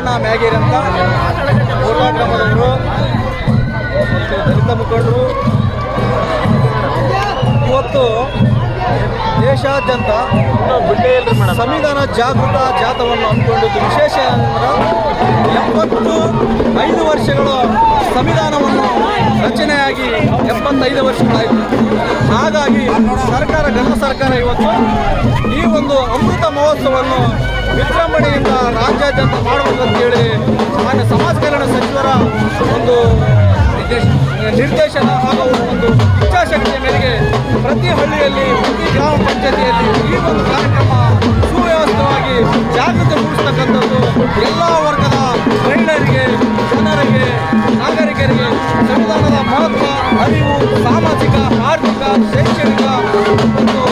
ಮ್ಯಾಗೇರಿ ಅಂತ ಕೋಟಾ ಗ್ರಾಮದವರು ಮತ್ತು ದಲಿತ ಮುಖಂಡರು ಇವತ್ತು ದೇಶಾದ್ಯಂತ ಸಂವಿಧಾನ ಜಾಗೃತ ಜಾಥಾವನ್ನು ಹಮ್ಮಿಕೊಂಡಿದ್ದು. ವಿಶೇಷ ಅಂದರೆ 75 ವರ್ಷಗಳು ಸಂವಿಧಾನವನ್ನು ರಚನೆಯಾಗಿ 75 ವರ್ಷಗಳಾಯಿತು. ಹಾಗಾಗಿ ಕೇಂದ್ರ ಸರ್ಕಾರ ಇವತ್ತು ಈ ಒಂದು ಅಮೃತ ಮಹೋತ್ಸವವನ್ನು ವಿಜೃಂಭಣೆಯಿಂದ ರಾಜ್ಯಾದ್ಯಂತ ಮಾಡಬೇಕಂತೇಳಿ ಮಾನ್ಯ ಸಮಾಜ ಕಲ್ಯಾಣ ಸಚಿವರ ಒಂದು ನಿರ್ದೇಶನ ಹಾಗೂ ಒಂದು ಇಚ್ಛಾಶಕ್ತಿಯ ಮೇರೆಗೆ ಪ್ರತಿ ಹಳ್ಳಿಯಲ್ಲಿ, ಪ್ರತಿ ಗ್ರಾಮ ಪಂಚಾಯತಿಯಲ್ಲಿ ಈ ಒಂದು ಕಾರ್ಯಕ್ರಮ ಸುವ್ಯವಸ್ಥಿತವಾಗಿ ಜಾಗೃತಿ ಮೂಡಿಸ್ತಕ್ಕಂಥದ್ದು ಎಲ್ಲ ವರ್ಗದ ಮಹಿಳೆಯರಿಗೆ, ಜನರಿಗೆ, ನಾಗರಿಕರಿಗೆ ಸಂವಿಧಾನದ ಮಹತ್ವ, ಅರಿವು, ಸಾಮಾಜಿಕ, ಆರ್ಥಿಕ, ಶೈಕ್ಷಣಿಕ ಒಂದು